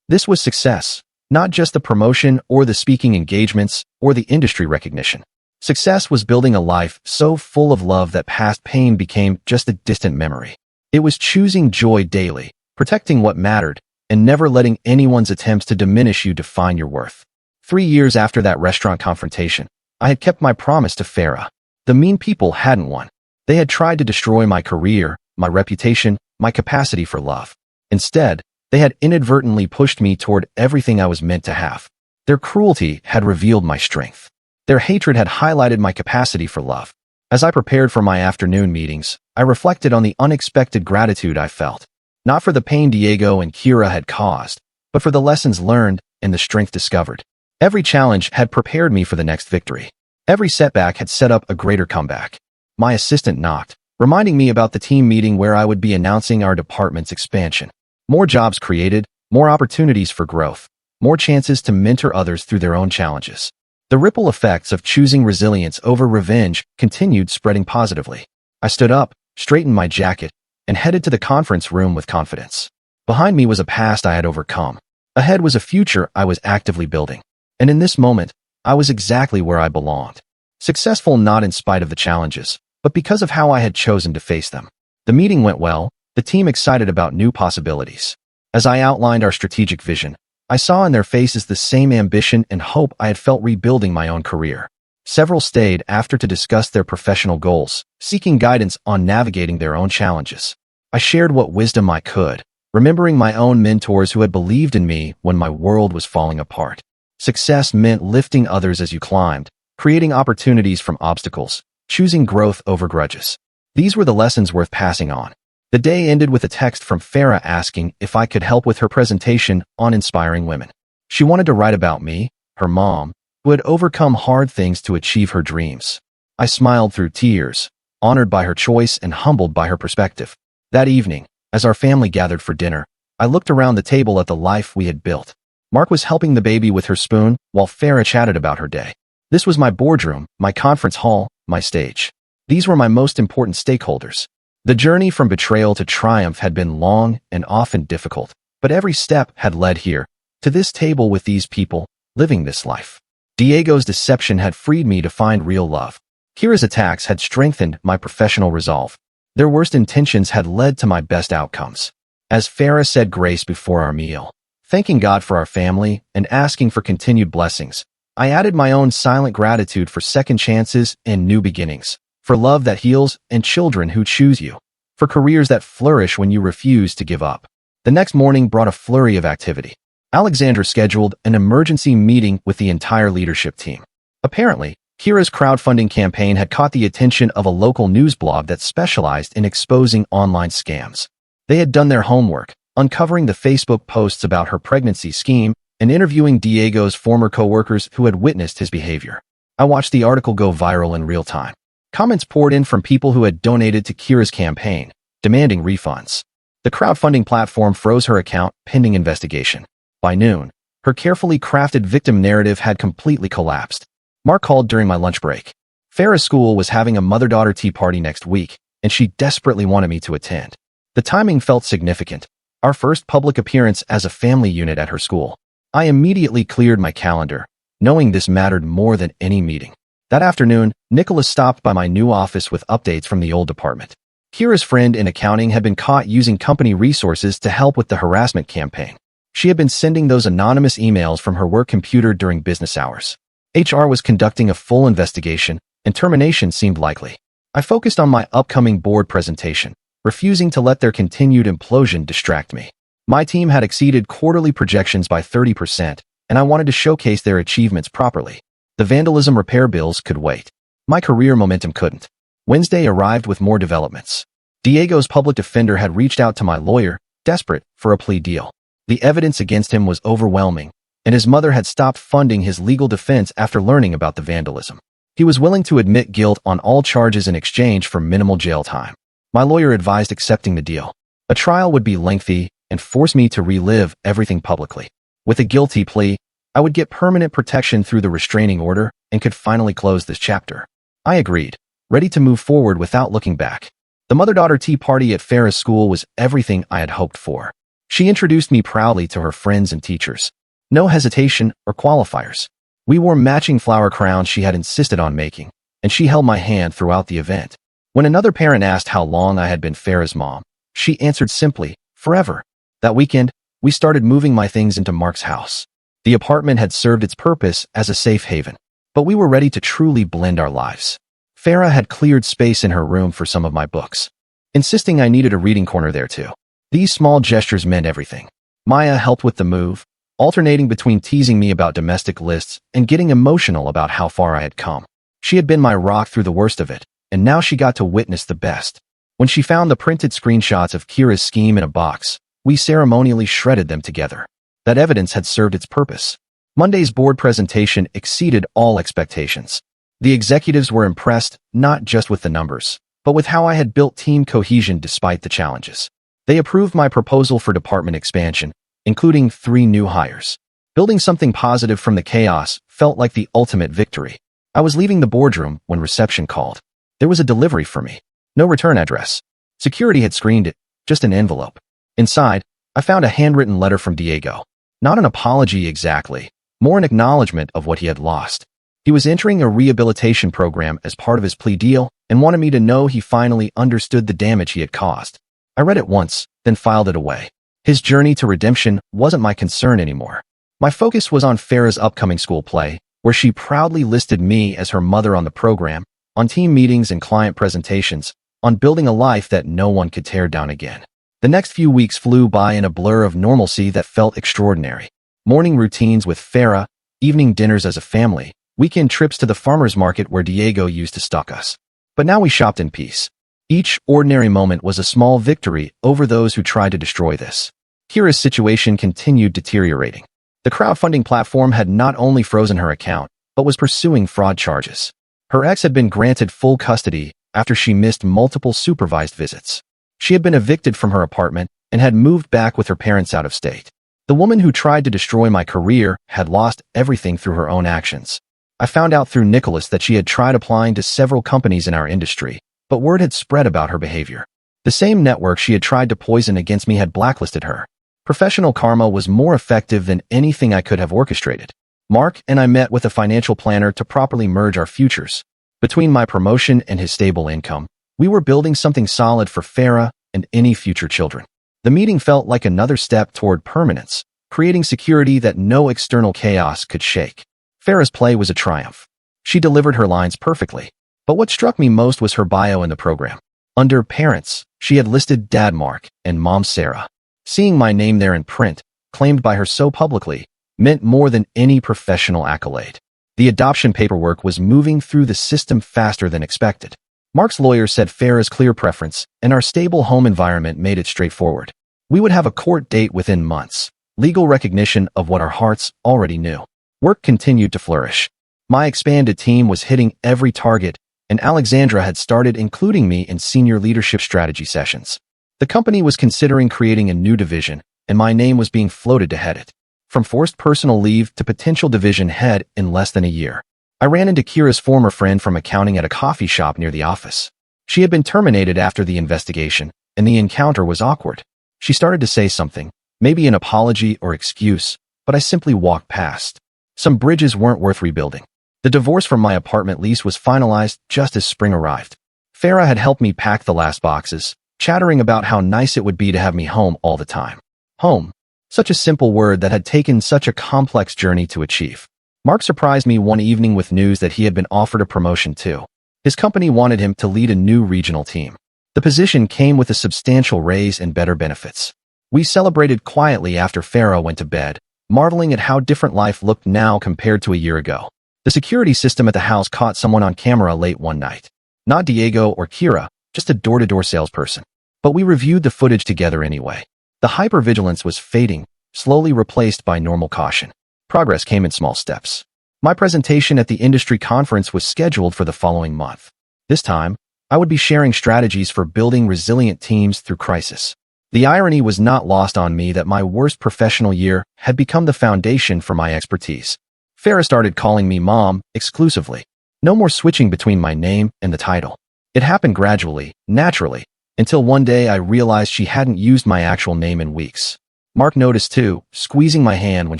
This was success, not just the promotion or the speaking engagements or the industry recognition. Success was building a life so full of love that past pain became just a distant memory. It was choosing joy daily, protecting what mattered, and never letting anyone's attempts to diminish you define your worth. 3 years after that restaurant confrontation, I had kept my promise to Farah. The mean people hadn't won. They had tried to destroy my career, my reputation, my capacity for love. Instead, they had inadvertently pushed me toward everything I was meant to have. Their cruelty had revealed my strength. Their hatred had highlighted my capacity for love. As I prepared for my afternoon meetings, I reflected on the unexpected gratitude I felt. Not for the pain Diego and Kira had caused, but for the lessons learned and the strength discovered. Every challenge had prepared me for the next victory. Every setback had set up a greater comeback. My assistant knocked, reminding me about the team meeting where I would be announcing our department's expansion. More jobs created, more opportunities for growth, more chances to mentor others through their own challenges. The ripple effects of choosing resilience over revenge continued spreading positively. I stood up, straightened my jacket, and headed to the conference room with confidence. Behind me was a past I had overcome. Ahead was a future I was actively building. And in this moment, I was exactly where I belonged. Successful not in spite of the challenges, but because of how I had chosen to face them. The meeting went well, the team excited about new possibilities. As I outlined our strategic vision, I saw in their faces the same ambition and hope I had felt rebuilding my own career. Several stayed after to discuss their professional goals, seeking guidance on navigating their own challenges. I shared what wisdom I could, remembering my own mentors who had believed in me when my world was falling apart. Success meant lifting others as you climbed, creating opportunities from obstacles, choosing growth over grudges. These were the lessons worth passing on. The day ended with a text from Farah asking if I could help with her presentation on inspiring women. She wanted to write about me, her mom, who had overcome hard things to achieve her dreams. I smiled through tears, honored by her choice and humbled by her perspective. That evening, as our family gathered for dinner, I looked around the table at the life we had built. Mark was helping the baby with her spoon, while Farah chatted about her day. This was my boardroom, my conference hall, my stage. These were my most important stakeholders. The journey from betrayal to triumph had been long and often difficult, but every step had led here, to this table with these people, living this life. Diego's deception had freed me to find real love. Kira's attacks had strengthened my professional resolve. Their worst intentions had led to my best outcomes. As Farah said grace before our meal, thanking God for our family and asking for continued blessings, I added my own silent gratitude for second chances and new beginnings, for love that heals and children who choose you, for careers that flourish when you refuse to give up. The next morning brought a flurry of activity. Alexandra scheduled an emergency meeting with the entire leadership team. Apparently, Kira's crowdfunding campaign had caught the attention of a local news blog that specialized in exposing online scams. They had done their homework, uncovering the Facebook posts about her pregnancy scheme and interviewing Diego's former coworkers who had witnessed his behavior. I watched the article go viral in real time. Comments poured in from people who had donated to Kira's campaign, demanding refunds. The crowdfunding platform froze her account pending investigation. By noon, her carefully crafted victim narrative had completely collapsed. Mark called during my lunch break. Farah's school was having a mother-daughter tea party next week, and she desperately wanted me to attend. The timing felt significant. Our first public appearance as a family unit at her school. I immediately cleared my calendar, knowing this mattered more than any meeting. That afternoon, Nicholas stopped by my new office with updates from the old department. Kira's friend in accounting had been caught using company resources to help with the harassment campaign. She had been sending those anonymous emails from her work computer during business hours. HR was conducting a full investigation, and termination seemed likely. I focused on my upcoming board presentation, refusing to let their continued implosion distract me. My team had exceeded quarterly projections by 30%, and I wanted to showcase their achievements properly. The vandalism repair bills could wait. My career momentum couldn't. Wednesday arrived with more developments. Diego's public defender had reached out to my lawyer, desperate for a plea deal. The evidence against him was overwhelming, and his mother had stopped funding his legal defense after learning about the vandalism. He was willing to admit guilt on all charges in exchange for minimal jail time. My lawyer advised accepting the deal. A trial would be lengthy and force me to relive everything publicly. With a guilty plea, I would get permanent protection through the restraining order and could finally close this chapter. I agreed, ready to move forward without looking back. The mother-daughter tea party at Farah's school was everything I had hoped for. She introduced me proudly to her friends and teachers. No hesitation or qualifiers. We wore matching flower crowns she had insisted on making, and she held my hand throughout the event. When another parent asked how long I had been Farah's mom, she answered simply, forever. That weekend, we started moving my things into Mark's house. The apartment had served its purpose as a safe haven, but we were ready to truly blend our lives. Farah had cleared space in her room for some of my books, insisting I needed a reading corner there too. These small gestures meant everything. Maya helped with the move, alternating between teasing me about domestic lists and getting emotional about how far I had come. She had been my rock through the worst of it, and now she got to witness the best. When she found the printed screenshots of Kira's scheme in a box, we ceremonially shredded them together. That evidence had served its purpose. Monday's board presentation exceeded all expectations. The executives were impressed not just with the numbers, but with how I had built team cohesion despite the challenges. They approved my proposal for department expansion, including 3 new hires. Building something positive from the chaos felt like the ultimate victory. I was leaving the boardroom when reception called. There was a delivery for me. No return address. Security had screened it, just an envelope. Inside, I found a handwritten letter from Diego. Not an apology exactly, more an acknowledgement of what he had lost. He was entering a rehabilitation program as part of his plea deal and wanted me to know he finally understood the damage he had caused. I read it once, then filed it away. His journey to redemption wasn't my concern anymore. My focus was on Farah's upcoming school play, where she proudly listed me as her mother on the program, on team meetings and client presentations, on building a life that no one could tear down again. The next few weeks flew by in a blur of normalcy that felt extraordinary. Morning routines with Farah, evening dinners as a family, weekend trips to the farmer's market where Diego used to stalk us. But now we shopped in peace. Each ordinary moment was a small victory over those who tried to destroy this. Kira's situation continued deteriorating. The crowdfunding platform had not only frozen her account, but was pursuing fraud charges. Her ex had been granted full custody after she missed multiple supervised visits. She had been evicted from her apartment and had moved back with her parents out of state. The woman who tried to destroy my career had lost everything through her own actions. I found out through Nicholas that she had tried applying to several companies in our industry, but word had spread about her behavior. The same network she had tried to poison against me had blacklisted her. Professional karma was more effective than anything I could have orchestrated. Mark and I met with a financial planner to properly merge our futures. Between my promotion and his stable income, we were building something solid for Farah and any future children. The meeting felt like another step toward permanence, creating security that no external chaos could shake. Farah's play was a triumph. She delivered her lines perfectly. But what struck me most was her bio in the program. Under parents, she had listed Dad Mark and Mom Sarah. Seeing my name there in print, claimed by her so publicly, meant more than any professional accolade. The adoption paperwork was moving through the system faster than expected. Mark's lawyer said Farah's clear preference, and our stable home environment made it straightforward. We would have a court date within months, legal recognition of what our hearts already knew. Work continued to flourish. My expanded team was hitting every target, and Alexandra had started including me in senior leadership strategy sessions. The company was considering creating a new division, and my name was being floated to head it. From forced personal leave to potential division head in less than a year. I ran into Kira's former friend from accounting at a coffee shop near the office. She had been terminated after the investigation, and the encounter was awkward. She started to say something, maybe an apology or excuse, but I simply walked past. Some bridges weren't worth rebuilding. The divorce from my apartment lease was finalized just as spring arrived. Farah had helped me pack the last boxes, chattering about how nice it would be to have me home all the time. Home. Such a simple word that had taken such a complex journey to achieve. Mark surprised me one evening with news that he had been offered a promotion too. His company wanted him to lead a new regional team. The position came with a substantial raise and better benefits. We celebrated quietly after Farah went to bed, marveling at how different life looked now compared to a year ago. The security system at the house caught someone on camera late one night. Not Diego or Kira, just a door-to-door salesperson. But we reviewed the footage together anyway. The hypervigilance was fading, slowly replaced by normal caution. Progress came in small steps. My presentation at the industry conference was scheduled for the following month. This time, I would be sharing strategies for building resilient teams through crisis. The irony was not lost on me that my worst professional year had become the foundation for my expertise. Farah started calling me Mom exclusively. No more switching between my name and the title. It happened gradually, naturally, until one day I realized she hadn't used my actual name in weeks. Mark noticed too, squeezing my hand when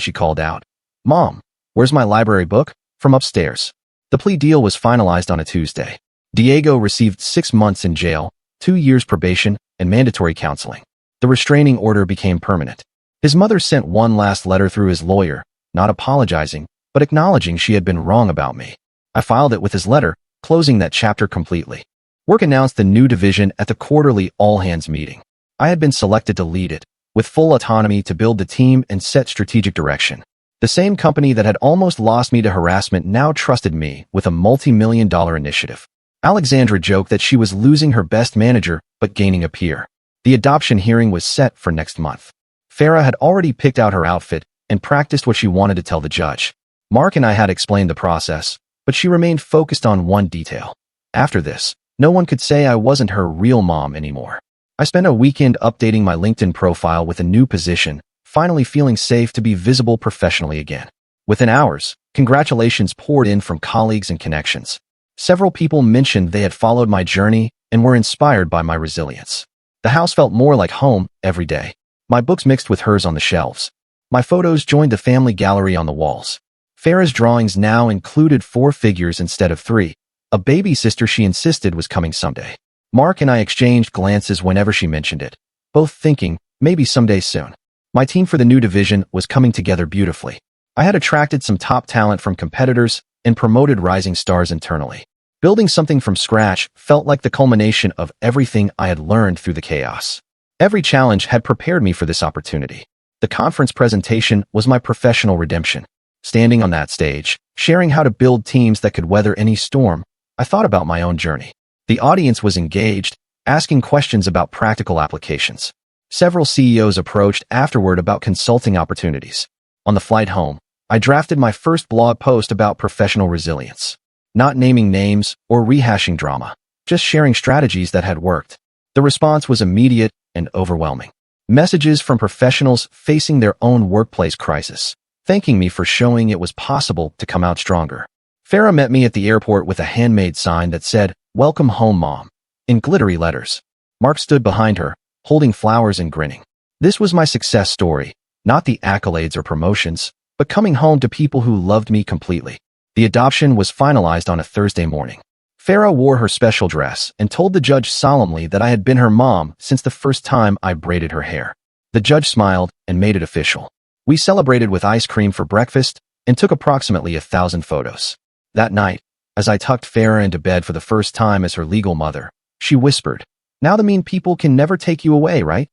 she called out, "Mom, where's my library book?" from upstairs. The plea deal was finalized on a Tuesday. Diego received 6 months in jail, 2 years probation, and mandatory counseling. The restraining order became permanent. His mother sent one last letter through his lawyer, not apologizing, but acknowledging she had been wrong about me. I filed it with his letter, closing that chapter completely. Work announced the new division at the quarterly all-hands meeting. I had been selected to lead it, with full autonomy to build the team and set strategic direction. The same company that had almost lost me to harassment now trusted me with a multi-million-dollar initiative. Alexandra joked that she was losing her best manager but gaining a peer. The adoption hearing was set for next month. Farah had already picked out her outfit and practiced what she wanted to tell the judge. Mark and I had explained the process, but she remained focused on one detail. After this, no one could say I wasn't her real mom anymore. I spent a weekend updating my LinkedIn profile with a new position, finally feeling safe to be visible professionally again. Within hours, congratulations poured in from colleagues and connections. Several people mentioned they had followed my journey and were inspired by my resilience. The house felt more like home every day. My books mixed with hers on the shelves. My photos joined the family gallery on the walls. Farah's drawings now included 4 figures instead of 3. A baby sister she insisted was coming someday. Mark and I exchanged glances whenever she mentioned it, both thinking, maybe someday soon. My team for the new division was coming together beautifully. I had attracted some top talent from competitors and promoted rising stars internally. Building something from scratch felt like the culmination of everything I had learned through the chaos. Every challenge had prepared me for this opportunity. The conference presentation was my professional redemption. Standing on that stage, sharing how to build teams that could weather any storm, I thought about my own journey. The audience was engaged, asking questions about practical applications. Several CEOs approached afterward about consulting opportunities. On the flight home, I drafted my first blog post about professional resilience. Not naming names or rehashing drama, just sharing strategies that had worked. The response was immediate and overwhelming. Messages from professionals facing their own workplace crisis, thanking me for showing it was possible to come out stronger. Farah met me at the airport with a handmade sign that said, "Welcome home, Mom," in glittery letters. Mark stood behind her, holding flowers and grinning. This was my success story, not the accolades or promotions, but coming home to people who loved me completely. The adoption was finalized on a Thursday morning. Farah wore her special dress and told the judge solemnly that I had been her mom since the first time I braided her hair. The judge smiled and made it official. We celebrated with ice cream for breakfast and took approximately 1,000 photos. That night, as I tucked Farah into bed for the first time as her legal mother, she whispered, "Now the mean people can never take you away, right?"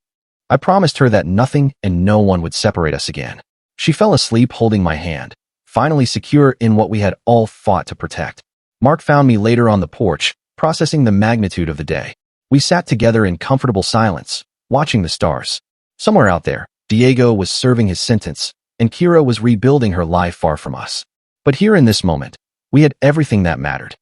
I promised her that nothing and no one would separate us again. She fell asleep holding my hand, finally secure in what we had all fought to protect. Mark found me later on the porch, processing the magnitude of the day. We sat together in comfortable silence, watching the stars. Somewhere out there, Diego was serving his sentence, and Kira was rebuilding her life far from us. But here in this moment, we had everything that mattered.